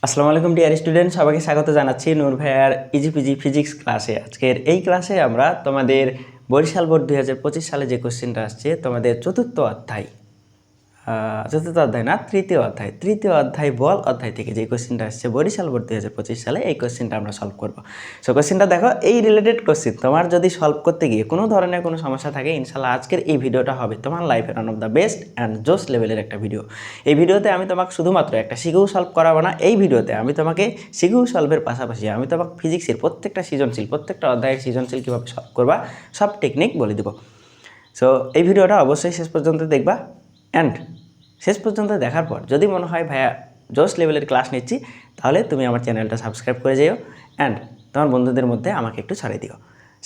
আসসালামু আলাইকুম dear student, সবাইকে স্বাগত জানাচ্ছি নূর ভাইয়ার ইজিপিজি ফিজিক্স ক্লাসে। আজকের এই ক্লাসে আমরা তোমাদের বরিশাল বোর্ড 2025 সালে যে কোশ্চেনটা আসছে, তোমাদের চতুর্থ অধ্যায় না তৃতীয় অধ্যায় বল অধ্যায় থেকে যে কোশ্চেনটা আসছে বরিশাল বোর্ড 2025 সালে, এই কোশ্চেনটা আমরা সলভ করব। সো কোশ্চেনটা দেখো, এই রিলেটেড কোশ্চেন তোমার যদি সলভ করতে গিয়ে কোনো ধরনের কোনো সমস্যা থাকে, ইনশাল্লাহ আজকের এই ভিডিওটা হবে তোমার লাইফের one of the best and জোস লেভেলের একটা ভিডিও। এই ভিডিওতে আমি তোমাকে শুধুমাত্র একটা শিখেও সলভ করাবো না, এই ভিডিওতে আমি তোমাকে শিখেও সলভের পাশাপাশি আমি তোমাকে ফিজিক্সের প্রত্যেকটা সৃজনশীল, প্রত্যেকটা অধ্যায়ের সৃজনশীল কীভাবে সলভ করবা সব টেকনিক বলে দেবো। সো এই ভিডিওটা অবশ্যই শেষ পর্যন্ত দেখবা, অ্যান্ড শেষ পর্যন্ত দেখার পর যদি মনে হয় ভাইয়া জোস লেভেলের ক্লাস নিচ্ছি, তাহলে তুমি আমার চ্যানেলটা সাবস্ক্রাইব করে যেও অ্যান্ড তোমার বন্ধুদের মধ্যে আমাকে একটু ছড়িয়ে দিও।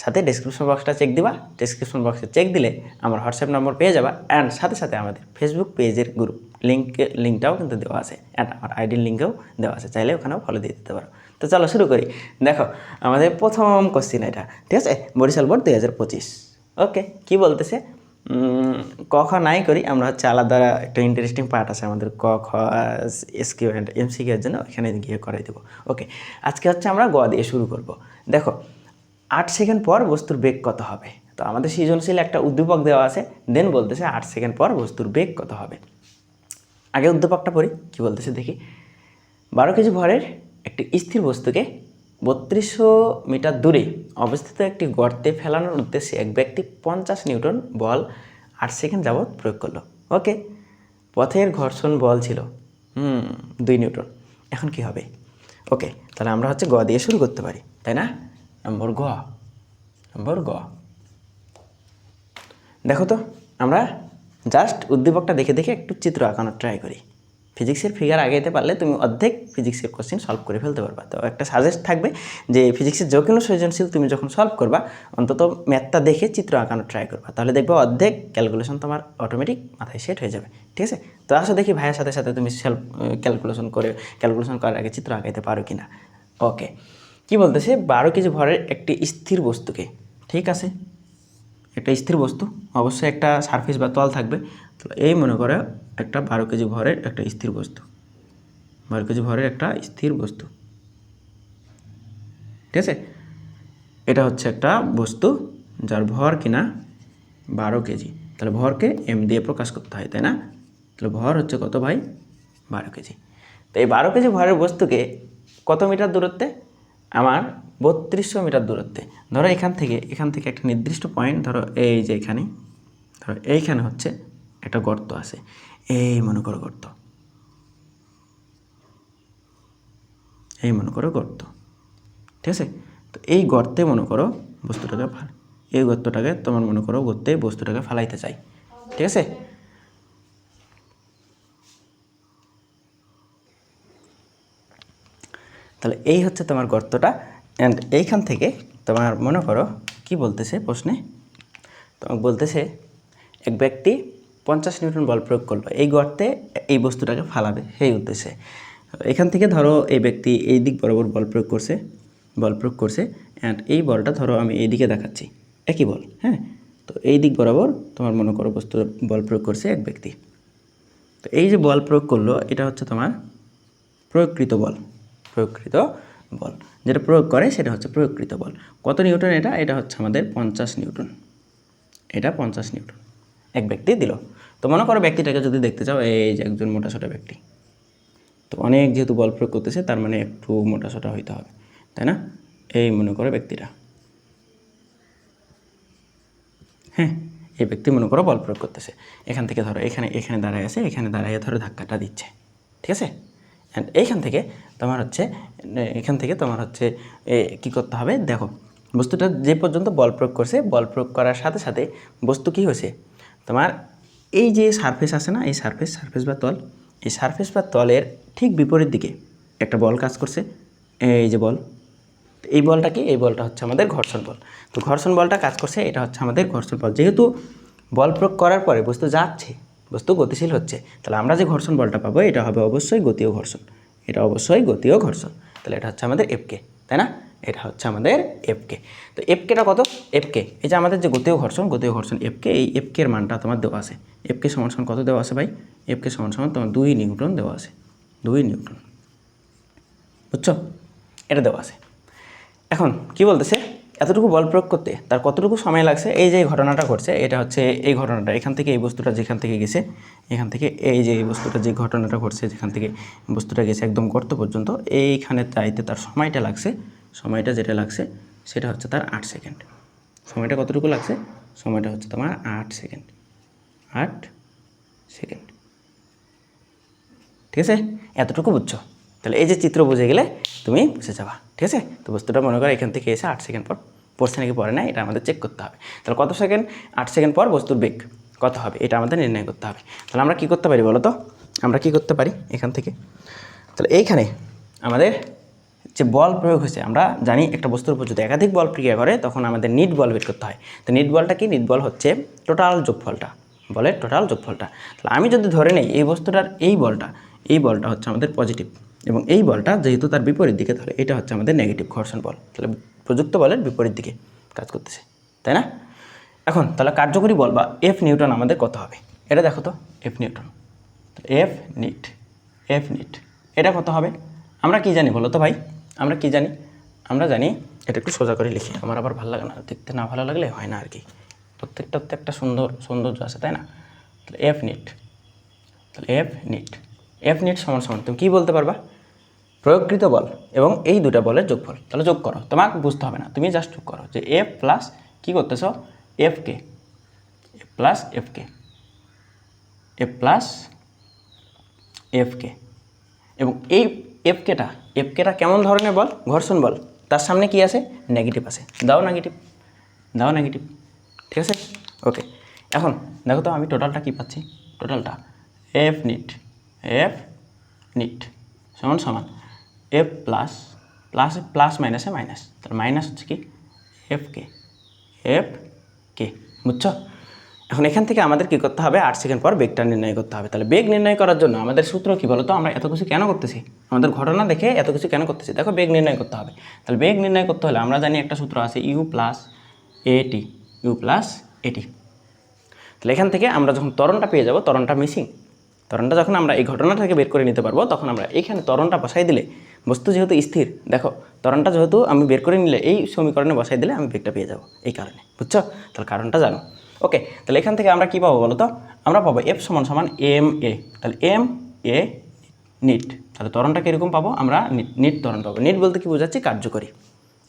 সাথে ডেসক্রিপশন বক্সটা চেক দিবা, ডেসক্রিপশন বক্সে চেক দিলে আমার হোয়াটসঅ্যাপ নম্বর পেয়ে যাবা, অ্যান্ড সাথে সাথে আমাদের ফেসবুক পেজের গ্রুপ লিঙ্কটাও কিন্তু দেওয়া আছে, অ্যান্ড আমার আইডির লিঙ্কও দেওয়া আছে, চাইলে ওখানেও ফলো দিয়ে দিতে পারো। তো চলো শুরু করি। দেখো আমাদের প্রথম কোশ্চিন এটা, ঠিক আছে, বরিশাল বোর্ড 2025। ওকে, কি বলতেছে? ক খ নাই করি, আমরা হচ্ছে আলাদা একটা ইন্টারেস্টিং পার্ট আছে আমাদের ক খ এসকিউ অ্যান্ড এমসিকিউ এর জন্য, ওখানে গিয়ে করাই দেবো। ওকে, আজকে হচ্ছে আমরা গ দিয়ে শুরু করব। দেখো 8 সেকেন্ড পর বস্তুর বেগ কত হবে? তো আমাদের সৃজনশীল একটা উদ্দীপক দেওয়া আছে, দেন বলতেছে 8 সেকেন্ড পর বস্তুর বেগ কত হবে। আগে উদ্দীপকটা পড়ি, কি বলতেছে দেখি। 12 কেজি ভরের একটি স্থির বস্তুকে 3200 মিটার দূরে অবস্থিত একটি গর্তে ফেলানোর উদ্দেশ্যে এক ব্যক্তি 50 নিউটন বল 8 সেকেন্ড যাবৎ প্রয়োগ করলো। ওকে, পথের ঘর্ষণ বল ছিল 2 নিউটন। এখন কি হবে? ওকে, তাহলে আমরা হচ্ছে গ দিয়ে শুরু করতে পারি, তাই না? নম্বর গ। দেখো তো, আমরা জাস্ট উদ্দীপকটা দেখে দেখে একটু চিত্র আঁকানোর ট্রাই করি। ফিজিক্সের ফিগার আগাইতে পারলে তুমি অর্ধেক ফিজিক্সের কোশ্চেন সলভ করে ফেলতে পারবা। তো একটা সাজেস্ট থাকবে যে ফিজিক্সের যে কোনো সৃজনশীল তুমি যখন সলভ করবা, অন্তত ম্যাথটা দেখে চিত্র আঁকানোর ট্রাই করবা, তাহলে দেখবে অর্ধেক ক্যালকুলেশন তোমার অটোমেটিক মাথায় সেট হয়ে যাবে। ঠিক আছে, তো আসো দেখি ভাইয়ের সাথে সাথে তুমি সেলফ ক্যালকুলেশন করার আগে চিত্র আঁকাইতে পারো কি না। ওকে, কি বলতেছে? 12 কেজি ভরের একটি স্থির বস্তুকে, ঠিক আছে, একটা স্থির বস্তু, অবশ্যই একটা সারফেস বা তল থাকবে। তো এই মনে করো একটা 12 কেজি ভরের একটা স্থির বস্তু, 12 কেজি ভরের একটা স্থির বস্তু, ঠিক আছে। এটা হচ্ছে একটা বস্তু যার ভর কিনা 12 কেজি। তাহলে ভরকে এম দিয়ে প্রকাশ করতে হয়, তাই না? তাহলে ভর হচ্ছে কত ভাই? 12 কেজি। তো এই 12 কেজি ভরের বস্তুকে কত মিটার দূরত্বে? আমার 3200 মিটার দূরত্বে। ধরো এখান থেকে একটা নির্দিষ্ট পয়েন্ট, ধরো এই যে এখানে, ধরো এইখানে হচ্ছে একটা গর্ত আছে, এই মনে করো গর্ত, ঠিক আছে। তো এই গর্তে মনে করো বস্তুটাকে এই গর্তটাকে তোমার মনে করো গর্তে বস্তুটাকে ফালাইতে চাই, ঠিক আছে। তাহলে এই হচ্ছে তোমার গর্তটা, অ্যান্ড এইখান থেকে তোমার মনে করো কি বলতেছে প্রশ্নে, তোমাকে বলতেছে এক ব্যক্তি 50 নিউটন বল প্রয়োগ করলো এই গর্তে এই বস্তুটাকে ফালাবে সেই উদ্দেশ্যে। এখান থেকে ধরো এই ব্যক্তি এই দিক বরাবর বল প্রয়োগ করছে অ্যান্ড এই বলটা ধরো আমি এই দিকে দেখাচ্ছি, একই বল, হ্যাঁ। তো এই দিক বরাবর তোমার মনে করো বস্তু বল প্রয়োগ করছে এক ব্যক্তি। তো এই যে বল প্রয়োগ করলো, এটা হচ্ছে তোমার প্রয়োগকৃত বল, যেটা প্রয়োগ করে সেটা হচ্ছে প্রয়োগকৃত বল। কত নিউটন? এটা হচ্ছে আমাদের 50 নিউটন। এটা 50 নিউটন এক ব্যক্তি দিল। তো মনে করো ব্যক্তিটাকে যদি দেখতে চাও, এই যে একজন মোটাসোটা ব্যক্তি, তো অনেক যেহেতু বল প্রয়োগ করতেছে তার মানে একটু মোটাসোটা হইতে হবে, তাই না? এই মনে করো ব্যক্তিটা, হ্যাঁ, এই ব্যক্তি মনে করো বল প্রয়োগ করতেছে এখান থেকে, ধরো এখানে দাঁড়ায় আছে, এখানে দাঁড়াইয়ে ধরো ধাক্কাটা দিচ্ছে, ঠিক আছে। অ্যান্ড এখান থেকে তোমার হচ্ছে কী করতে হবে? দেখো বস্তুটা যে পর্যন্ত বল প্রয়োগ করছে, বল প্রয়োগ করার সাথে সাথে বস্তু কী হয়েছে তোমার, এই যে সারফেস আছে না, এই সারফেস বা তল, এই সারফেস বা তলের ঠিক বিপরীত দিকে একটা বল কাজ করছে, এই যে বল, এই বলটা কি? এই বলটা হচ্ছে আমাদের ঘর্ষণ বল। তো ঘর্ষণ বলটা কাজ করছে, এটা হচ্ছে আমাদের ঘর্ষণ বল। যেহেতু বল প্রয়োগ করার পরে বস্তু যাচ্ছে, বস্তু গতিশীল হচ্ছে, তাহলে আমরা যে ঘর্ষণ বলটা পাবো এটা হবে অবশ্যই গতীয় ঘর্ষণ, তাহলে এটা হচ্ছে আমাদের এফকে, তাই না? এটা হচ্ছে আমাদের এফকে। তো এফকেটা কত? এফকে এই যে আমাদের যে গতীয় ঘর্ষণ এফকে, এই এফকের মানটা তোমার দেওয়া আছে। এফকে সমান কত দেওয়া আছে ভাই? এফকে সমান তোমার 2 নিউটন দেওয়া আছে, 2 নিউটন। বুঝছো? এটা দেওয়া আছে। এখন কি বলতেছে, এতটুকু বল প্রয়োগ করতে তার কতটুকু সময় লাগছে, এই যে ঘটনাটা ঘটছে এটা হচ্ছে এই ঘটনাটা, এখান থেকে এই বস্তুটা যেখান থেকে গেছে, এখান থেকে এই যে এই বস্তুটা যে ঘটনাটা ঘটছে যেখান থেকে বস্তুটা গেছে একদম গর্ত পর্যন্ত, এইখানে চাইতে তার সময়টা লাগছে, সময়টা যেটা লাগছে সেটা হচ্ছে তার 8 সেকেন্ড। সময়টা কতটুকু লাগছে, সময়টা হচ্ছে তোমার 8 সেকেন্ড, 8 সেকেন্ড। ঠিক আছে, এতটুকু বুঝছো? তাহলে এই যে চিত্র বুঝে গেলে তুমি বুঝে যাবা। ঠিক আছে, তো বস্তুটা মনে করো এখান থেকে এসে 8 সেকেন্ড পর পড়ছে নাকি পড়ে না এটা আমাদের চেক করতে হবে। তাহলে কত সেকেন্ড, 8 সেকেন্ড পর বস্তুর বেগ কত হবে এটা আমাদের নির্ণয় করতে হবে। তাহলে আমরা কী করতে পারি বলো তো, আমরা কী করতে পারি এখান থেকে, তাহলে এইখানে আমাদের যে বল প্রয়োগ হয়েছে, আমরা জানি একটা বস্তুর উপর যদি একাধিক বল প্রক্রিয়া করে তখন আমাদের নিট বল বের করতে হয়। তো নিট বলটা কি, নিট বল হচ্ছে টোটাল যোগফলটা, বলের টোটাল যোগফলটা। তাহলে আমি যদি ধরে নেই এই বস্তুটার এই বলটা হচ্ছে আমাদের পজিটিভ এবং এই বলটা যেহেতু তার বিপরীত দিকে, তাহলে এটা হচ্ছে আমাদের নেগেটিভ ঘর্ষণ বল। তাহলে প্রযুক্ত বলের বিপরীত দিকে কাজ করতেছে, তাই না? এখন তাহলে কার্যকরী বল বা এফ নিউটন আমাদের কত হবে এটা দেখো তো, এফ নিউটন, এফ নিট এটা কত হবে? আমরা কি জানি বলো তো ভাই, আমরা কি জানি? আমরা জানি, এটা একটু সোজা করে লিখি, আমার আবার ভালো লাগে না, দেখতে না ভালো লাগলে হয় না আর কি, প্রত্যেকটাতে একটা সৌন্দর্য আছে, তাই না? তাহলে এফ নিট সমান সমান তুমি কী বলতে পারবা, প্রয়োগকৃত বল এবং এই দুটা বলের যোগফল। তাহলে যোগ করো, তোমাকে বুঝতে হবে না, তুমি জাস্ট যোগ করো যে এফ প্লাস কী করতেছ, এফ প্লাস এফ কে এবং এই এফ কেটা কেমন ধরনের বল, ঘর্ষণ বল, তার সামনে কি আছে, নেগেটিভ আছে, দাও নেগেটিভ। ঠিক আছে, ওকে। এখন দেখো তো আমি টোটালটা কী পাচ্ছি, টোটালটা এফ নিট সমান এফ প্লাস মাইনাসে মাইনাস, তাহলে মাইনাস হচ্ছে কি এফ কে, বুঝছো? এখন এখান থেকে আমাদের কী করতে হবে, 8 সেকেন্ড পর বেগটা নির্ণয় করতে হবে। তাহলে বেগ নির্ণয় করার জন্য আমাদের সূত্র কী বলো তো, আমরা এত কিছু কেন করতেছি, আমাদের ঘটনা দেখে এত কিছু কেন করতেছি, দেখো বেগ নির্ণয় করতে হবে। তাহলে বেগ নির্ণয় করতে হলে আমরা জানি একটা সূত্র আছে ইউ প্লাস এটি। তাহলে এখান থেকে আমরা যখন ত্বরণটা পেয়ে যাব, ত্বরণটা যখন আমরা এই ঘটনা থেকে বের করে নিতে পারবো, তখন আমরা এইখানে ত্বরণটা বসাই দিলে, বস্তু যেহেতু স্থির, দেখো ত্বরণটা যেহেতু আমি বের করে নিলে এই সমীকরণে বসাই দিলে আমি বেগটা পেয়ে যাবো, এই কারণে, বুঝছো? তাহলে কারণটা জানো, ওকে। তাহলে এখান থেকে আমরা কী পাবো বলো তো, আমরা পাবো এফ সমান এম এ, তাহলে এম এ নিট, তাহলে ত্বরণটা কীরকম পাবো, আমরা নিট ত্বরণ পাবো। নিট বলতে কি বোঝাচ্ছি, কার্যকরী,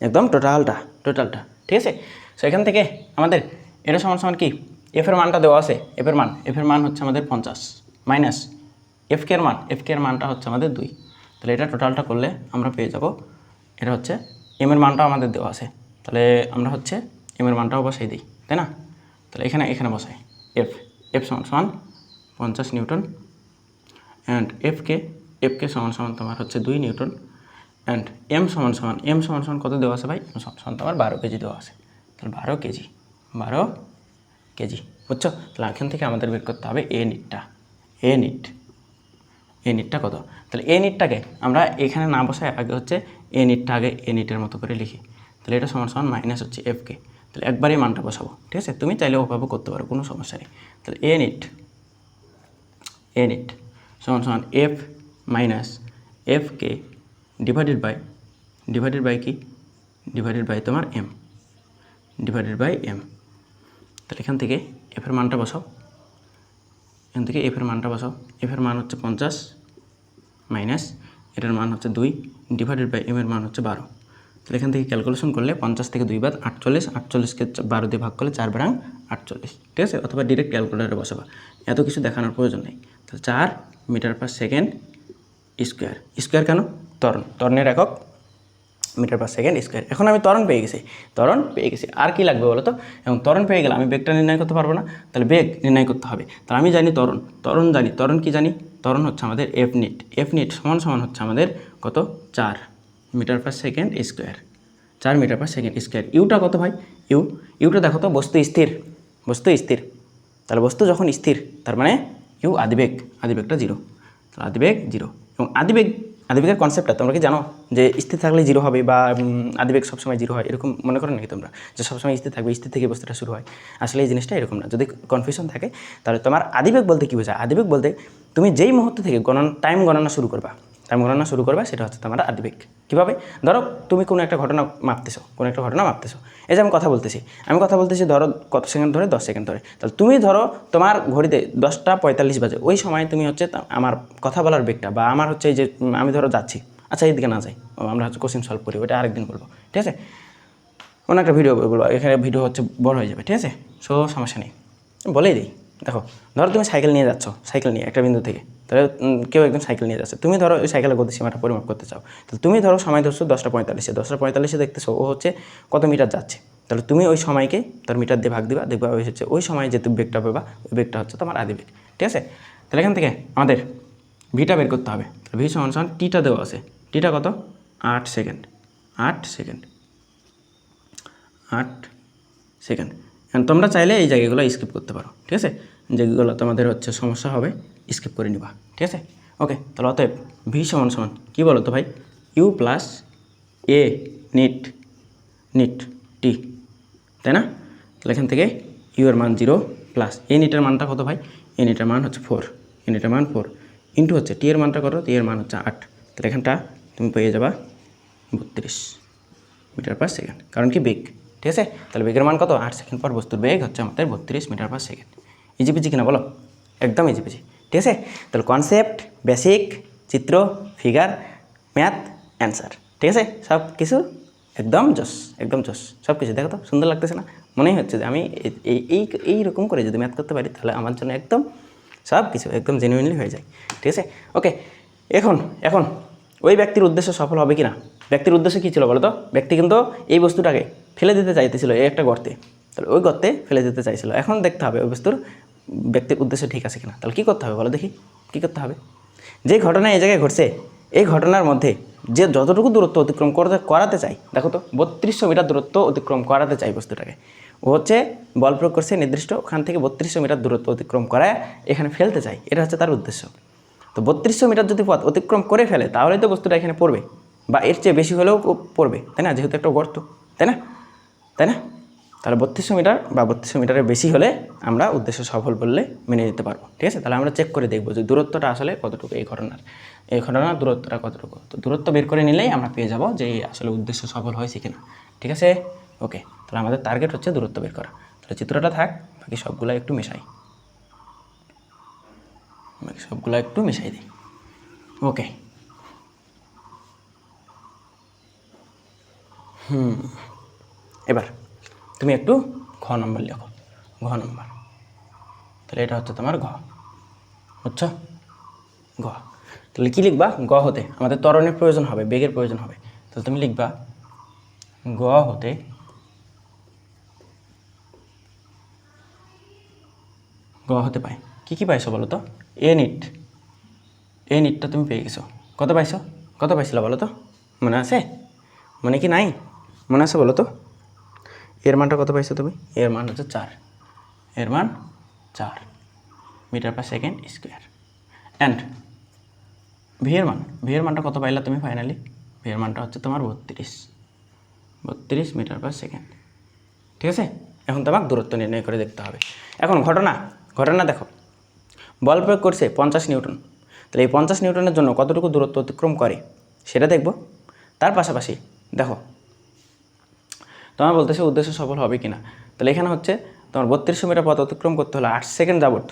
একদম টোটালটা, ঠিক আছে। সো এখান থেকে আমাদের এটা সমান কি, এফের মানটা দেওয়া আছে, এফের মান হচ্ছে আমাদের 50 মাইনাস এফ কের মানটা হচ্ছে আমাদের 2, তাহলে এটা টোটালটা করলে আমরা পেয়ে যাব, এটা হচ্ছে এম এর মানটাও আমাদের দেওয়া আছে, তাহলে আমরা হচ্ছে এম এর মানটাও বসাই দিই, তাই না? তাহলে এখানে বসাই এফ সমান 50 নিউটন অ্যান্ড এফ কে সমান তোমার হচ্ছে 2 নিউটন অ্যান্ড এম সমান কত দেওয়া আছে ভাই, এম সমান তোমার 12 কেজি দেওয়া আছে, তাহলে 12 কেজি, বুঝছো? তাহলে এখান থেকে আমাদের বের করতে হবে এ নিটটা কত। তাহলে এ নিটটাকে আমরা এখানে না বসায় আগে হচ্ছে এ নিটের মতো করে লিখি, তাহলে এটা সমান মাইনাস হচ্ছে এফ কে, তাহলে একবারই মানটা বসাবো, ঠিক আছে? তুমি চাইলে ওভাবে করতে পারো, কোনো সমস্যা নেই। তাহলে এ নিট সমান এফ মাইনাস এফ কে ডিভাইডেড বাই তোমার এম, তাহলে এখান থেকে এফের মানটা বসাও, এফের মান হচ্ছে 50 মাইনাস এটার মান হচ্ছে 2 ডিভাইডেড বাই এম এর মান হচ্ছে 12। তাহলে এখান থেকে ক্যালকুলেশন করলে 50 থেকে 2 বাদ 48কে 12 দিয়ে ভাগ করলে 4 বারাং 48, ঠিক আছে? অথবা ডিরেক্ট ক্যালকুলেটারে বসাবা, এত কিছু দেখানোর প্রয়োজন নেই। তাহলে 4 মিটার পার সেকেন্ড স্কোয়ার কেন, ত্বরণের একক মিটার পার সেকেন্ড স্কোয়ার। এখন আমি ত্বরণ পেয়ে গেছি, আর কি লাগবে বলো তো? এবং ত্বরণ পেয়ে গেলে আমি বেগটা নির্ণয় করতে পারবো না, তাহলে বেগ নির্ণয় করতে হবে। তাহলে আমি জানি ত্বরণ কি জানি, ত্বরণ হচ্ছে আমাদের এফ নিট সমান হচ্ছে আমাদের কত, 4 মিটার পার সেকেন্ড স্কোয়ার, ইউটা কত ভাই, ইউটা দেখো তো, বস্তু স্থির, তাহলে বস্তু যখন স্থির তার মানে ইউ আদিবেগটা 0, তাহলে আদিবেগ 0 এবং আদিবেগের কনসেপ্টটা তোমরা কি জানো যে স্থির থাকলে 0 হবে বা আদিবেগ সবসময় 0 হয়, এরকম মনে করো নাকি তোমরা যে সবসময় স্থির থাকবে, স্থির থেকে বস্তুটা শুরু হয়? আসলে এই জিনিসটা এরকম না। যদি কনফিউশন থাকে তাহলে তোমার আদিবেগ বলতে কী বোঝায়, আদিবেগ বলতে তুমি যেই মুহূর্ত থেকে টাইম গণনা শুরু করবা, টাইম গণনা শুরু করবে, সেটা হচ্ছে তোমার আদিবেগ। কীভাবে? ধরো তুমি কোনো একটা ঘটনা মাপতেছো, এই যে আমি কথা বলতেছি ধরো কত সেকেন্ড ধরে, 10 সেকেন্ড ধরে। তাহলে তুমি ধরো তোমার ঘড়িতে 10:45 বাজে, ওই সময় তুমি হচ্ছে আমার কথা বলার বেগটা বা আমার হচ্ছে এই যে আমি ধরো যাচ্ছি, আচ্ছা এইদিকে না যাই, আমরা হচ্ছে কোশ্চেন সলভ করি, ওটা আরেকদিন বলবো, ঠিক আছে? অন্য একটা ভিডিও বলবো, এখানে ভিডিও হচ্ছে বড় হয়ে যাবে, ঠিক আছে? সো সমস্যা নেই, বলেই দিই। দেখো ধরো তুমি সাইকেল নিয়ে যাচ্ছ, সাইকেল নিয়ে একটা বিন্দু থেকে, তাহলে কেউ একজন সাইকেল নিয়ে যাচ্ছে, তুমি ধরো ওই সাইকেলের গতিসীমাটা পরিমাপ করতে চাও, তাহলে তুমি ধরো সময় ধরছো 10:45, দেখতেছো ও হচ্ছে কত মিটার যাচ্ছে, তাহলে তুমি ওই সময়কে তার মিটার দিয়ে ভাগ দিবা, দেখবা ওই হচ্ছে ওই সময় যে তুমি বেগটা পাবা, ওই বেগটা হচ্ছে তোমার আদিবেগ, ঠিক আছে? তাহলে এখান থেকে আমাদের ভিটা বের করতে হবে। ভি সমান সমান টিটা দেওয়া আছে, টিটা কত? 8 সেকেন্ড, 8 সেকেন্ড। এখন তোমরা চাইলে এই জায়গাগুলো স্কিপ করতে পারো, ঠিক আছে? যেগুলো তোমাদের হচ্ছে সমস্যা হবে স্কিপ করে নিবা, ঠিক আছে? ওকে, তাহলে অতএব ভি সমান সমান কী বলো তো ভাই? ইউ প্লাস এ নিট টি, তাই না? তাহলে এখান থেকে ইউ এর মান 0 প্লাস এ নিটের মানটা কত ভাই? এ নিটের মান হচ্ছে 4, ইন্টু হচ্ছে টি এর মানটা কত? টি এর মান হচ্ছে 8। তাহলে এখানটা তুমি পেয়ে যাবা 32 মিটার পার সেকেন্ড, কারণ কি বেগ, ঠিক আছে? তাহলে বেগের মান কত? 8 সেকেন্ড পর বস্তুর বেগ হচ্ছে আমাদের 32 মিটার পার সেকেন্ড। ইজিপিজি কিনা বলো? একদম ইজিপিজি, ঠিক আছে? তাহলে কনসেপ্ট, বেসিক, চিত্র, ফিগার, ম্যাথ, অ্যান্সার, ঠিক আছে? সব কিছু একদম জস সব কিছু। দেখো তো সুন্দর লাগতেছে না? মনেই হচ্ছে যে আমি এইরকম করে যদি ম্যাথ করতে পারি তাহলে আমার জন্য একদম সব কিছু একদম জেনুইনলি হয়ে যায়, ঠিক আছে? ওকে, এখন ওই ব্যক্তির উদ্দেশ্য সফল হবে কি না? ব্যক্তির উদ্দেশ্য কী ছিল বলো তো? ব্যক্তি কিন্তু এই বস্তুটাকে ফেলে দিতে চাইতেছিল এই একটা গর্তে, তাহলে ওই গর্তে ফেলে দিতে চাইছিল। এখন দেখতে হবে ওই ব্যক্তির উদ্দেশ্য ঠিক আছে কিনা। তাহলে কী করতে হবে বলো দেখি? কী করতে হবে? যে ঘটনা এই জায়গায় ঘটছে, এই ঘটনার মধ্যে যে যতটুকু দূরত্ব অতিক্রম করাতে চাই, দেখো তো 3200 মিটার দূরত্ব অতিক্রম করাতে চাই বস্তুটাকে, ও হচ্ছে বল প্রয়োগ করছে নির্দিষ্ট, ওখান থেকে 3200 মিটার দূরত্ব অতিক্রম করায় এখানে ফেলতে চাই, এটা হচ্ছে তার উদ্দেশ্য। তো 3200 মিটার যদি পথ অতিক্রম করে ফেলে তাহলেই তো বস্তুটা এখানে পড়বে, বা এর চেয়ে বেশি হলেও পড়বে, তাই না? যেহেতু একটা গর্ত, তাই না? তাহলে 3200 মিটার বা 3200 মিটারের বেশি হলে আমরা উদ্দেশ্য সফল বললে মেনে নিতে পারবো, ঠিক আছে? তাহলে আমরা চেক করে দেখবো যে দূরত্বটা আসলে কতটুকু, এই ঘটনার দূরত্বটা কতটুকু। তো দূরত্ব বের করে নিলেই আমরা পেয়ে যাবো যে আসলে উদ্দেশ্য সফল হয়েছে কিনা, ঠিক আছে? ওকে, তাহলে আমাদের টার্গেট হচ্ছে দূরত্ব বের করা। তাহলে চিত্রটা থাক, বাকি সবগুলো একটু মেশাই দিই। ওকে, এবার তুমি একটু ঘ নম্বর লেখো, তাহলে এটা হচ্ছে তোমার ঘ, বুঝছো? ঘ, তাহলে কী লিখবা? গ হতে আমাদের ত্বরণের প্রয়োজন হবে, বেগের প্রয়োজন হবে, তাহলে তুমি লিখবা গ হতে পাই কী পাইছো বলো তো? এ নিটটা তুমি পেয়ে গেছো। কত পাইছিলা বলো তো? মনে আছে? মনে কি নাই? মনে আছে বলো তো? এর মানটা কত পাইছো তুমি? এর মান হচ্ছে 4, metre per second square. And V এর মানটা কত পাইলা তুমি ফাইনালি? ভি এর মানটা হচ্ছে তোমার 32 মিটার পার সেকেন্ড, ঠিক আছে? এখন তোমার দূরত্ব নির্ণয় করে দেখতে হবে। এখন ঘটনা দেখো, বল প্রয়োগ করছে 50 নিউটন, তাহলে এই 50 নিউটনের জন্য কতটুকু দূরত্ব অতিক্রম করে সেটা দেখব। তার পাশাপাশি দেখো তোমার বলতেছে উদ্দেশ্য সফল হবে কি না। তাহলে এখানে হচ্ছে তোমার 3200 মিটার পথ অতিক্রম করতে হলে 8 সেকেন্ড যাবত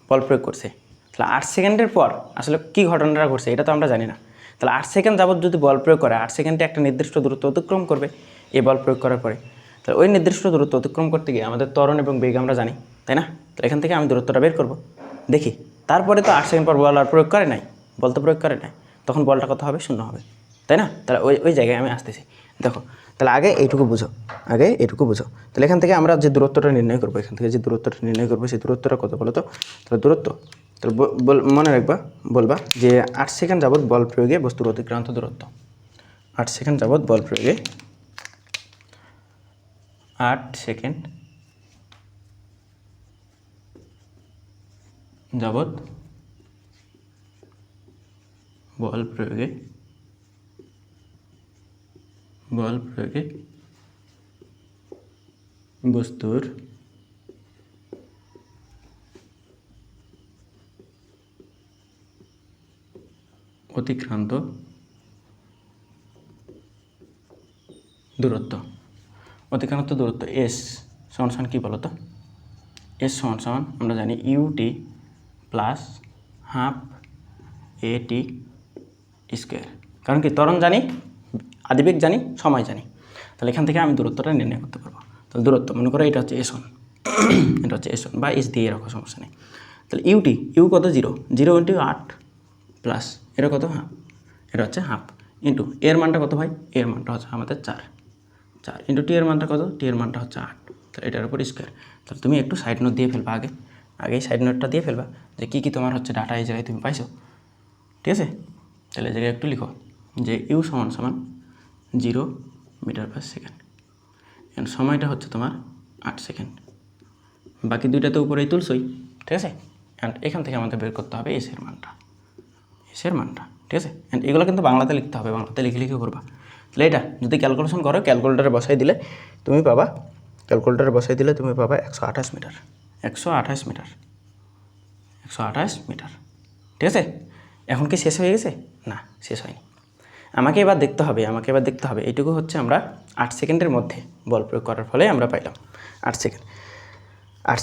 বল প্রয়োগ করছে। তাহলে 8 সেকেন্ডের পর আসলে কী ঘটনাটা ঘটছে এটা তো আমরা জানি না। তাহলে 8 সেকেন্ড যাবত যদি বল প্রয়োগ করে, 8 সেকেন্ডে একটা নির্দিষ্ট দূরত্ব অতিক্রম করবে এই বল প্রয়োগ করার পরে। তাহলে ওই নির্দিষ্ট দূরত্ব অতিক্রম করতে গিয়ে আমাদের ত্বরণ এবং বেগ আমরা জানি, তাই না? তাহলে এখান থেকে আমি দূরত্বটা বের করব, দেখি। তারপরে তো 8 সেকেন্ড পর বল আর প্রয়োগ করে নাই, তখন বলটা কত হবে? 0 হবে, তাই না? তাহলে ওই জায়গায় আমি আসতেছি। দেখো, তাহলে আগে এইটুকু বুঝো। তাহলে এখান থেকে আমরা যে দূরত্বটা নির্ণয় করবো, সেই দূরত্বটা কত বলো তো? তাহলে তাহলে মনে রাখবা, বলবা যে 8 সেকেন্ড যাবৎ বল প্রয়োগে বস্তুর অতিক্রান্ত দূরত্ব। 8 সেকেন্ড যাবৎ বল প্রয়োগে, 8 সেকেন্ড যাবৎ বল প্রয়োগে বস্তুর অতিক্রান্ত দূরত্ব। অতিক্রান্ত দূরত্ব এস সমান সমান কী বলো তো? এস সমান সমান আমরা জানি ইউটি প্লাস হাফ এটি স্কোয়ার। কারণ কি ত্বরণ জানি, আদিবেগ জানি, সময় জানি, তাহলে এখান থেকে আমি দূরত্বটা নির্ণয় করতে পারবো। তাহলে দূরত্ব মনে করো এটা হচ্ছে S1, এটা হচ্ছে S1 বা এস দিয়ে রাখো, সমস্যা নেই। তাহলে ইউটি, ইউ কত 0, 0 ইন্টু 8 প্লাস এটা কত হাফ, এটা হচ্ছে হাফ ইন্টু এর মানটা কত ভাই, এর মানটা হচ্ছে আমাদের 4 ইন্টু টি এর মানটা কত, টি এর মানটা হচ্ছে 8, তাহলে এটার উপর স্কোয়ার। তাহলে তুমি একটু সাইড নোট দিয়ে ফেলবা, আগেই সাইড নোটটা দিয়ে ফেলবা যে কী কী তোমার হচ্ছে ডাটা এই জায়গায় তুমি পাইছো, ঠিক আছে। তাহলে এই জায়গায় একটু লিখো যে ইউ সমান সমান 0 মিটার পার সেকেন্ড, এন্ড সময়টা হচ্ছে তোমার 8 সেকেন্ড। বাকি দুইটা তো উপরেই তুলছই, ঠিক আছে। অ্যান্ড এখান থেকে আমাদের বের করতে হবে এসের মানটা, ঠিক আছে। অ্যান্ড এগুলো কিন্তু বাংলাতে লিখতে হবে, বাংলাতে লিখে করবা। তাহলে এটা যদি ক্যালকুলেশন করো, ক্যালকুলেটারে বসাই দিলে তুমি পাবা 128 মিটার, 128 মিটার, ঠিক আছে। এখন কি শেষ হয়ে গেছে? না, শেষ হয়নি। আমাকে এবার দেখতে হবে এইটুকু হচ্ছে আমরা 8 সেকেন্ডের মধ্যে বল প্রয়োগ করার ফলে আমরা পাইলাম 8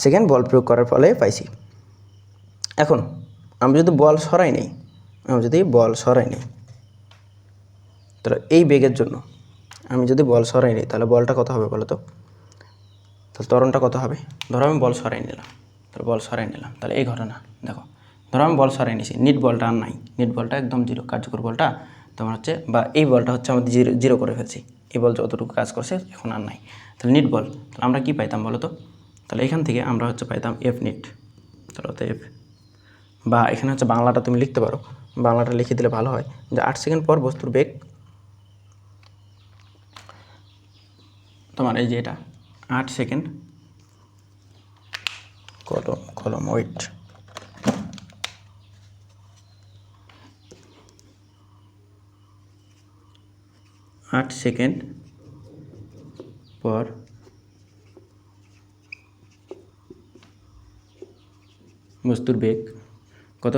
সেকেন্ড বল প্রয়োগ করার ফলে পাইছি। এখন আমি যদি বল সরাই নেই, তাহলে এই বেগের জন্য আমি যদি বল সরাই নিই তাহলে বলটা কত হবে বলো তো? তাহলে ত্বরণটা কত হবে? ধরো আমি বল সরাই নিলাম, তাহলে এই ঘটনা দেখো, ধরো আমি বল সরাই নিছি, নিট বলটা আর নাই, নিট বলটা একদম 0, কার্যকর বলটা তোমার হচ্ছে, বা এই বলটা হচ্ছে আমাদের 0 করে ফেলছি, এই বল যতটুকু কাজ করছে এখন আর নাই, তাহলে নিট বল। তাহলে আমরা কি পাইতাম বলো তো? তাহলে এখান থেকে আমরা হচ্ছে পাইতাম এফ নিট, তাহলে তো এফ, বা এখানে হচ্ছে বাংলাটা তুমি লিখতে পারো, বাংলাটা লিখে দিলে ভালো হয় যে 8 সেকেন্ড পর বস্তুর বেগ তোমার এই যে এটা 8 সেকেন্ড, কলম ওয়েট, 8 সেকেন্ড পর বস্তুর বেগ কত?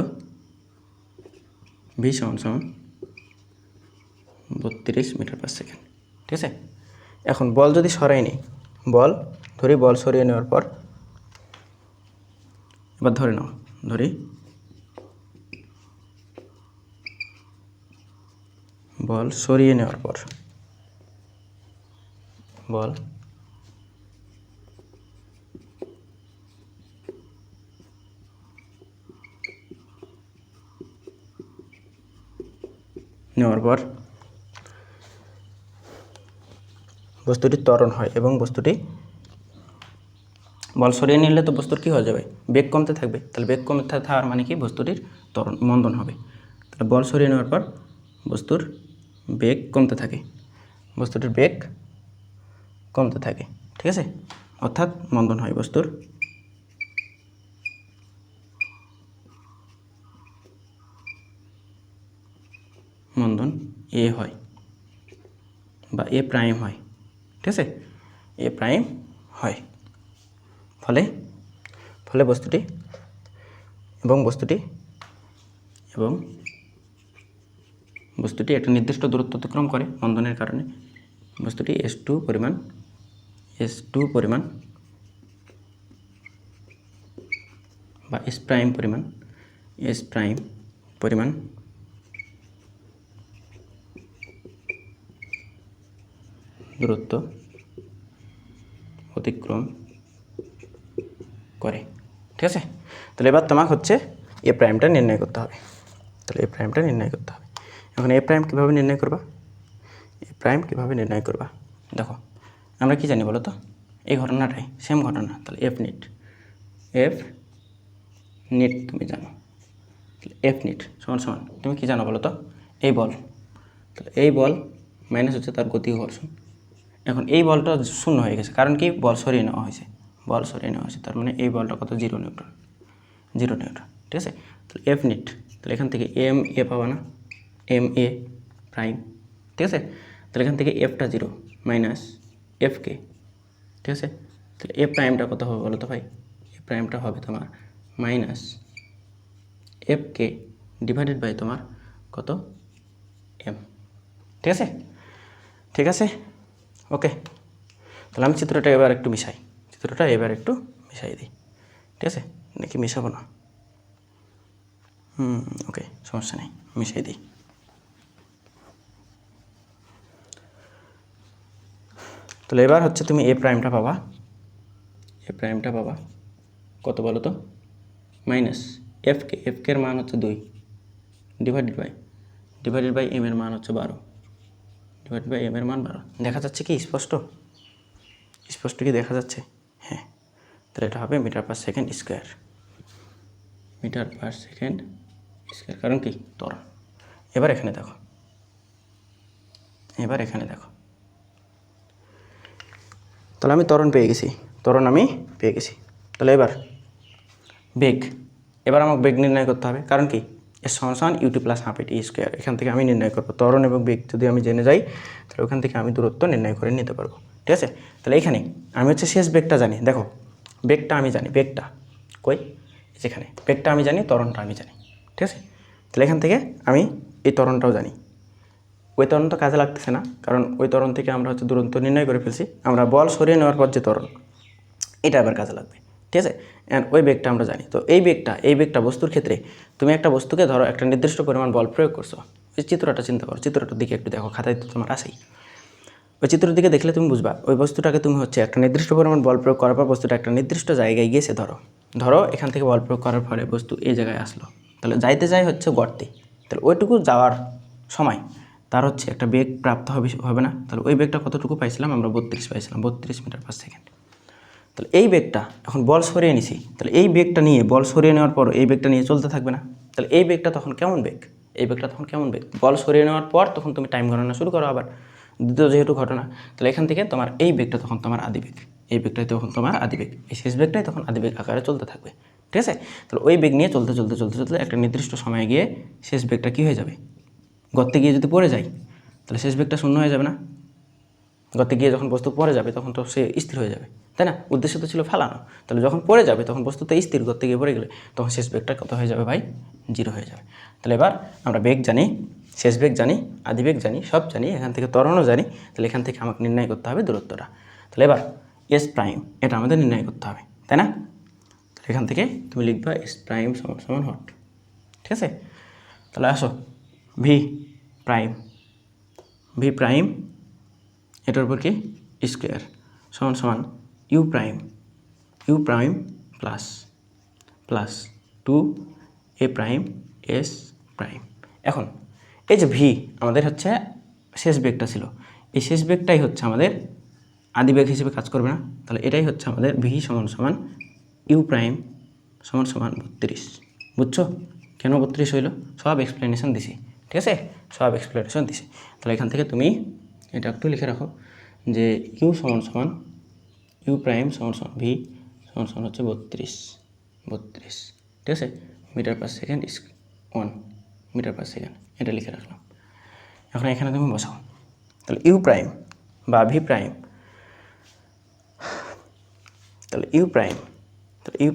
ভি সমান 32 মিটার পার সেকেন্ড, ঠিক আছে। এখন বল যদি সরাই নেই, বল সরিয়ে নেওয়ার পর, এবার ধরি বল সরিয়ে নেওয়ার পর, বস্তুটি ত্বরণ হয় এবং বস্তুটি বল সরিয়ে নিলে তো বস্তুর কী হয়ে যাবে? বেগ কমতে থাকবে। তাহলে বেগ কমতে থাকার মানে কি? বস্তুটির ত্বরণ মন্দন হবে। তাহলে বল সরিয়ে নেওয়ার পর বস্তুর বেগ কমতে থাকে, ঠিক আছে, অর্থাৎ মন্দন হয়, বস্তুর মন্দন এ হয় বা এ প্রাইম হয়, ঠিক আছে, এ প্রাইম হয়। ফলে বস্তুটি একটা নির্দিষ্ট দূরত্ব অতিক্রম করে মন্দনের কারণে। বস্তুটি S2 পরিমাণ বা S প্রাইম পরিমাণ দূরত্ব অতিক্রম করে, ঠিক আছে। তাহলে এবার তোমাকে হচ্ছে এ প্রাইমটা নির্ণয় করতে হবে। এখন এ প্রাইম কীভাবে নির্ণয় করবা? দেখো আমরা কি জানি বলো তো? এই ঘটনাটাই সেম ঘটনা। তাহলে এফ নিট তুমি জানো, এফ নিট সমান তুমি কি জানো বলো তো? এই বল, তাহলে এই বল মাইনাস হচ্ছে তার গতি ঘর্ষণ। এখন এই বলটা শূন্য হয়ে গেছে, কারণ কি? বল সরিয়ে নেওয়া হয়েছে, তার মানে এই বলটা কত? 0 নিউটন, ঠিক আছে। তাহলে এফ নিট, তাহলে এখান থেকে এম এ পাবা না, এম এ প্রাইম, ঠিক আছে। তাহলে এখান থেকে এফটা 0 মাইনাস এফ কে, ঠিক আছে। তাহলে এ প্রাইমটা কত হবে বলো তো ভাই? এ প্রাইমটা হবে তোমার মাইনাস এফ কে ডিভাইডেড বাই তোমার কত এম, ঠিক আছে, ঠিক আছে, ওকে। তাহলে আমি চিত্রটা এবার একটু মিশাই, দিই, ঠিক আছে, নাকি মিশাবো না? ওকে, সমস্যা নেই, মিশিয়ে দিই। তাহলে এবার হচ্ছে তুমি এ প্রাইমটা পাবা, কত বলো তো, মাইনাস এফকে, এর মান হচ্ছে 2 ডিভাইডেড বাই এম এর মান হচ্ছে 12, দেখা যাচ্ছে কি স্পষ্ট কি দেখা যাচ্ছে? হ্যাঁ, তাহলে এটা হবে মিটার পার সেকেন্ড স্কোয়ার, কারণ কি ত্বরণ। এবার এখানে দেখো, তাহলে আমি ত্বরণ পেয়ে গেছি, তাহলে এবার বেগ, আমাকে বেগ নির্ণয় করতে হবে, কারণ কি এর সমান ইউটি প্লাস হাফ এটি স্কোয়ার, এখান থেকে আমি নির্ণয় করবো ত্বরণ এবং বেগ যদি আমি জেনে যাই তাহলে ওখান থেকে আমি দূরত্ব নির্ণয় করে নিতে পারবো, ঠিক আছে। তাহলে এখানে আমি হচ্ছে শেষ বেগটা জানি, দেখো বেগটা আমি জানি, কই যেখানে বেগটা আমি জানি, ত্বরণটা আমি জানি, ঠিক আছে। তাহলে এখান থেকে আমি এই ত্বরণটাও জানি, ওই ত্বরণ তো কাজে লাগতেছে না, কারণ ওই ত্বরণ থেকে আমরা হচ্ছে দূরত্ব নির্ণয় করে ফেলছি, আমরা বল সরিয়ে নেওয়ার পর যে ত্বরণ, এটা আবার কাজে লাগবে, ঠিক আছে। অ্যান্ড ওই বেগটা আমরা জানি, তো এই বেগটা বস্তুর ক্ষেত্রে তুমি একটা বস্তুকে ধরো একটা নির্দিষ্ট পরিমাণ বল প্রয়োগ করছো, ওই চিত্রটা চিন্তা করো, চিত্রটার দিকে একটু দেখো, খাতায় তো তোমার আসেই, ওই চিত্রের দিকে দেখলে তুমি বুঝবা ওই বস্তুটাকে তুমি হচ্ছে একটা নির্দিষ্ট পরিমাণ বল প্রয়োগ করার পর বস্তুটা একটা নির্দিষ্ট জায়গায় গিয়েছে, ধরো এখান থেকে বল প্রয়োগ করার ফলে বস্তু এই জায়গায় আসলো, তাহলে যাইতে হচ্ছে গর্তে, তাহলে ওইটুকু যাওয়ার সময় তার হচ্ছে একটা বেগ প্রাপ্ত হবে না, তাহলে ওই বেগটা কতটুকু পাইছিলাম আমরা, 32 পাইছিলাম, 32 মিটার পার সেকেন্ড। তাহলে এই বেগটা এখন বল সরিয়ে নিছি, তাহলে এই বেগটা নিয়ে বল সরিয়ে নেওয়ার পর এই বেগটা নিয়ে চলতে থাকবে না, তাহলে এই বেগটা তখন কেমন বেগ, বল সরিয়ে নেওয়ার পর তখন তুমি টাইম গণনা শুরু করো আবার, দ্বিতীয় যেহেতু ঘটনা, তাহলে এখান থেকে তোমার এই বেগটা তখন তোমার আদি বেগ, এই শেষ বেগটাই তখন আদি বেগ আকারে চলতে থাকবে, ঠিক আছে। তাহলে ওই বেগ নিয়ে চলতে একটা নির্দিষ্ট সময়ে গিয়ে শেষ বেগটা কী হয়ে যাবে, গর্তে গিয়ে যদি পড়ে যায় তাহলে শেষ বেগটা শূন্য হয়ে যাবে না, গর্তে গিয়ে যখন বস্তু পড়ে যাবে তখন তো সে স্থির হয়ে যাবে, তাই না, উদ্দেশ্য তো ছিল ফেলানো, তাহলে যখন পড়ে যাবে তখন বস্তুতে স্থির, গর্তে গিয়ে পড়ে গেলে তখন শেষ বেগটা কত হয়ে যাবে ভাই, 0 হয়ে যাবে। তাহলে এবার আমরা বেগ জানি, শেষ বেগ জানি, আদি বেগ জানি, সব জানি, এখান থেকে ত্বরণও জানি, তাহলে এখান থেকে আমাকে নির্ণয় করতে হবে দূরত্বটা, তাহলে এবার এস প্রাইম এটা আমাদের নির্ণয় করতে হবে, তাই না। তাহলে এখান থেকে তুমি লিখবা এস প্রাইম সমান হট, ঠিক আছে। তাহলে আসো ভি প্রাইম এটার উপর কি স্কোয়ার সমান you prime plus 2 A prime S prime. এখন এই যে ভি আমাদের হচ্ছে শেষ বেগটা ছিল, এই শেষ বেগটাই হচ্ছে আমাদের আদি বেগ হিসেবে কাজ করবে না, তাহলে এটাই হচ্ছে আমাদের ভি সমান ইউ প্রাইম সমান 32, বুঝছো কেন 32 হইল, সব এক্সপ্লেনেশন দিছি, ঠিক আছে, তাহলে এখান থেকে তুমি এটা একটু লিখে রাখো যে ইউ প্রাইম ভি সমান হচ্ছে 32, ঠিক আছে, metre per second 1 metre per second, এটা লিখে রাখলাম। এখন এখানে তুমি বসাও, তাহলে ইউ প্রাইম বা ভি প্রাইম, তাহলে ইউ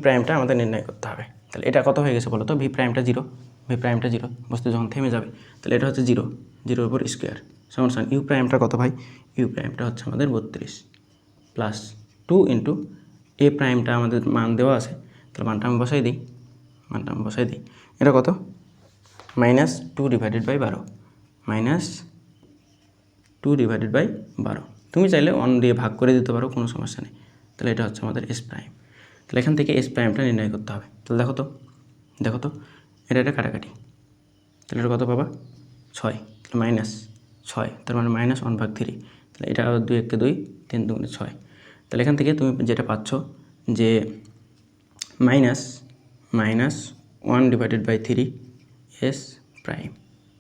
প্রাইমটা আমাদের নির্ণয় করতে হবে, তাহলে এটা কত হয়ে গেছে বলো তো, ভি প্রাইমটা জিরো, বস্তু যখন থেমে যাবে তাহলে এটা হচ্ছে 0 উপর স্কোয়ার সমান ইউ প্রাইমটা কত ভাই, ইউ প্রাইমটা হচ্ছে আমাদের 32 প্লাস 2 ইন্টু এ প্রাইমটা আমাদের মান দেওয়া আছে, তাহলে মানটা আমি বসাই দিই, এটা কত -2 ডিভাইডেড বাই 12, তুমি চাইলে 1 দিয়ে ভাগ করে দিতে পারো, কোনো সমস্যা নেই। তাহলে এটা হচ্ছে আমাদের এস প্রাইম, তাহলে এখান থেকে এস প্রাইমটা নির্ণয় করতে হবে, তাহলে দেখো তো এটা কাটাকাটি, তাহলে এটা কত পাবা 6, তাহলে -6, তার মানে -1/3, তাহলে এটা 2 1 2, 3 2 6, তাহলে এখান থেকে তুমি যেটা পাচ্ছ যে -1 ডিভাইডেড বাই 3 এস প্রাইম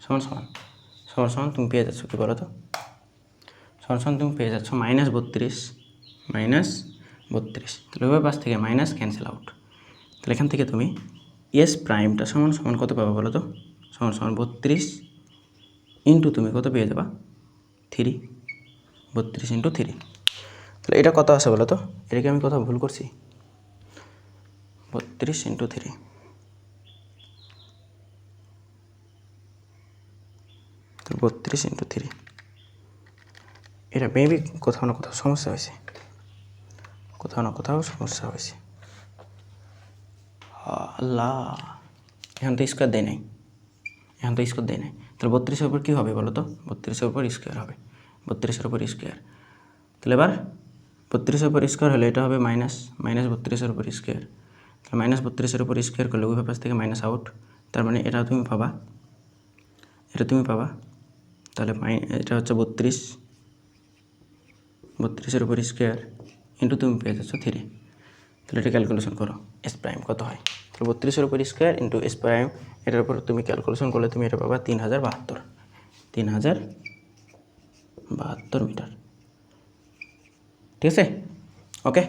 সমান তুমি পেয়ে যাচ্ছ কি বলো তো, তুমি পেয়ে যাচ্ছ -32, তাহলে ওই পাশ থেকে মাইনাস ক্যান্সেল আউট, তাহলে এখান থেকে তুমি এস প্রাইমটা সমান কত পাবা বলো তো, সমান 32 ইন্টু তুমি কত পেয়ে যাবা 3, 32 ইন্টু 3, তাহলে এটা কত আসে বলো তো, এটা কি আমি কোথাও ভুল করছি, 32 ইন্টু 3, তাহলে 32 × 3, এটা মেবি কোথাও না কোথাও সমস্যা হয়েছে, আল্লাহ, এখন তো স্কোয়ার দেয় নাই, তাহলে 32-এর উপর কী হবে বলো তো? 32-এর উপর স্কোয়ার হবে, 32-এর উপর স্কোয়ার। তাহলে এবার 32-এর উপর স্কোয়ার হলে এটা হবে মাইনাস 32-এর উপর স্কোয়ার। তাহলে -32-এর উপর স্কোয়ার করলে উভয় পাশ থেকে মাইনাস আউট, তার মানে এটা তুমি পাবা, তাহলে এটা হচ্ছে 32-এর উপর স্কোয়ার ইন্টু তুমি পেয়ে যাচ্ছ 3। তাহলে এটা ক্যালকুলেশন করো, এস প্রাইম কত হয়। তাহলে 32-এর উপর স্কোয়ার ইন্টু এস প্রাইম, এটার উপর তুমি ক্যালকুলেশন করলে তুমি এটা পাবা 3072 মিটার। ঠিক আছে, ওকে।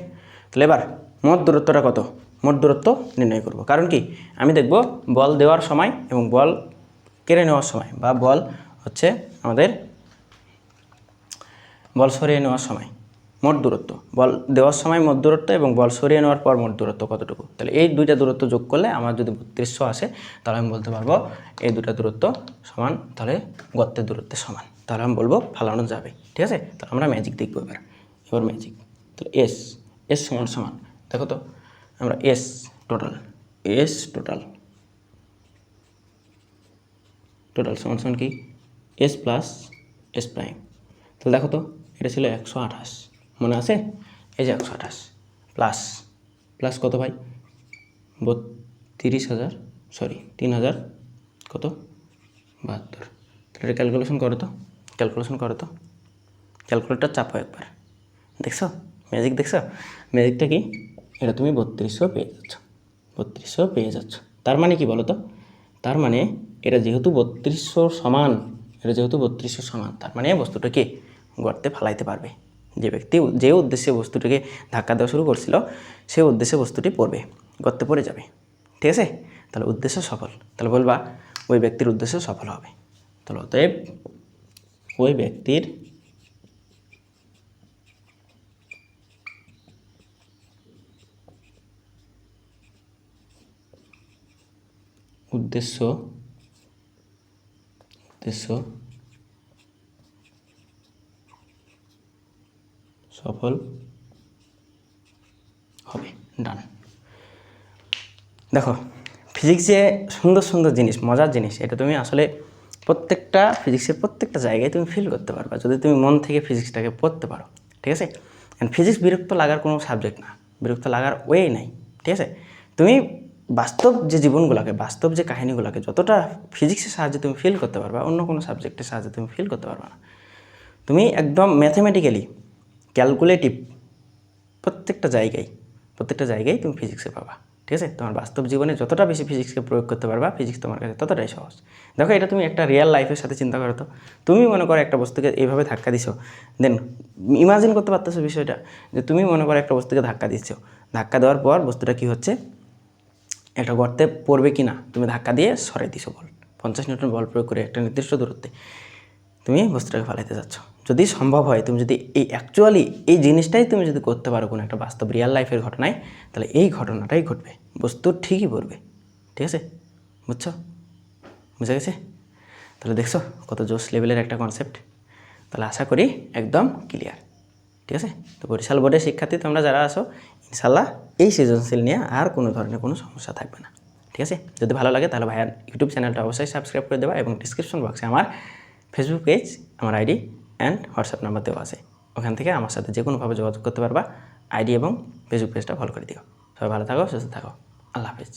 তাহলে এবার মোট দূরত্বটা কত? মোট দূরত্ব নির্ণয় করব। কারণ কি, আমি দেখব বল দেওয়ার সময় এবং বল কেড়ে নেওয়ার সময়, বা বল হচ্ছে আমাদের বল সরিয়ে নেওয়ার সময় মোট দূরত্ব, বল দেওয়ার সময় মোট দূরত্ব এবং বল সরিয়ে নেওয়ার পর মোট দূরত্ব কতটুকু। তাহলে এই দুইটা দূরত্ব যোগ করলে আমার যদি 3200 আসে, তাহলে আমি বলতে পারবো এই দুটা দূরত্ব সমান, তাহলে গর্তের দূরত্বের সমান, তাহলে আমি বলবো ফালানো যাবে। ঠিক আছে, তাহলে আমরা ম্যাজিক দেখবো এবার ম্যাজিক। তাহলে এস সমান দেখো তো, আমরা এস টোটাল সমান কি এস প্লাস এস প্রাইম। তাহলে দেখো তো, এটা ছিল 128, মনে আছে? এই যে 128 প্লাস কত ভাই? 3000 কত 72। তাহলে এটা ক্যালকুলেশন করো তো, ক্যালকুলেটর চাপো একবার। দেখছো ম্যাজিকটা কি? এটা তুমি 3200 পেয়ে যাচ্ছ। তার মানে কি বলো তো? তার মানে এটা যেহেতু 3200 সমান, তার মানে বস্তুটা কি গর্তে ফালাইতে পারবে। যে ব্যক্তি যে উদ্দেশ্যে বস্তুটিকে ধাক্কা দেওয়া শুরু করছিল, সেই উদ্দেশ্যে বস্তুটি পড়বে, গর্তে পড়ে যাবে। ঠিক আছে, তাহলে উদ্দেশ্য সফল। তাহলে বলবা ওই ব্যক্তির উদ্দেশ্য সফল হবে। তাহলে অতএব ওই ব্যক্তির উদ্দেশ্য সফল হবে। ডান। দেখো, ফিজিক্স যে সুন্দর জিনিস, মজার জিনিস, এটা তুমি আসলে প্রত্যেকটা ফিজিক্সের প্রত্যেকটা জায়গায় তুমি ফিল করতে পারবা যদি তুমি মন থেকে ফিজিক্সটাকে পড়তে পারো। ঠিক আছে, ফিজিক্স বিরক্ত লাগার কোনো সাবজেক্ট না, বিরক্ত লাগার ওয়ে নাই। ঠিক আছে, তুমি বাস্তব যে জীবনগুলোকে, বাস্তব যে কাহিনীগুলোকে যতটা ফিজিক্সের সাহায্যে তুমি ফিল করতে পারবা, অন্য কোনো সাবজেক্টের সাহায্যে তুমি ফিল করতে পারবা না। তুমি একদম ম্যাথমেটিক্যালি ক্যালকুলেটিভ প্রত্যেকটা জায়গায় তুমি ফিজিক্সে পাবা। ঠিক আছে, তোমার বাস্তব জীবনে যতটা বেশি ফিজিক্সকে প্রয়োগ করতে পারবা, ফিজিক্স তোমার কাছে ততটাই সহজ। দেখো, এটা তুমি একটা রিয়েল লাইফের সাথে চিন্তা করো তো। তুমি মনে করো একটা বস্তুকে এইভাবে ধাক্কা দিছো, দেন ইমাজিন করতে পারতেছো বিষয়টা, যে তুমি মনে করো একটা বস্তুকে ধাক্কা দিচ্ছ, ধাক্কা দেওয়ার পর বস্তুটা কি হচ্ছে, একটা গর্তে পড়বে কি না, তুমি ধাক্কা দিয়ে সরাই দিছো বল, 50 নিউটন বল প্রয়োগ করে একটা নির্দিষ্ট দূরত্বে তুমি বস্তুটাকে ফালাইতে যাচ্ছ। যদি সম্ভব হয়, তুমি যদি এই জিনিসটাই তুমি যদি করতে পারো কোনো একটা বাস্তব রিয়েল লাইফের ঘটনায়, তাহলে এই ঘটনাটাই ঘটবে, বস্তু ঠিকই পড়বে। ঠিক আছে, বুঝা গেছে? তাহলে দেখছো কত জোস লেভেলের একটা কনসেপ্ট। তাহলে আশা করি একদম ক্লিয়ার। ঠিক আছে, তো বরিশাল বোর্ডের শিক্ষার্থী তোমরা যারা আসো, ইনশাল্লাহ এই সৃজনশীল নিয়ে আর কোনো ধরনের কোনো সমস্যা থাকবে না। ঠিক আছে, যদি ভালো লাগে তাহলে ভাইয়ার ইউটিউব চ্যানেলটা অবশ্যই সাবস্ক্রাইব করে দেবা, এবং ডিসক্রিপশন বক্সে আমার ফেসবুক পেজ, আমার আইডি অ্যান্ড হোয়াটসঅ্যাপ নাম্বার দেওয়া আছে, ওখান থেকে আমার সাথে যে কোনোভাবে যোগাযোগ করতে পারবা। আইডি এবং ফেসবুক পেজটা ফলো করে দিও। সবাই ভালো থাকো, সুস্থ থাকো, আল্লাহ হাফেজ।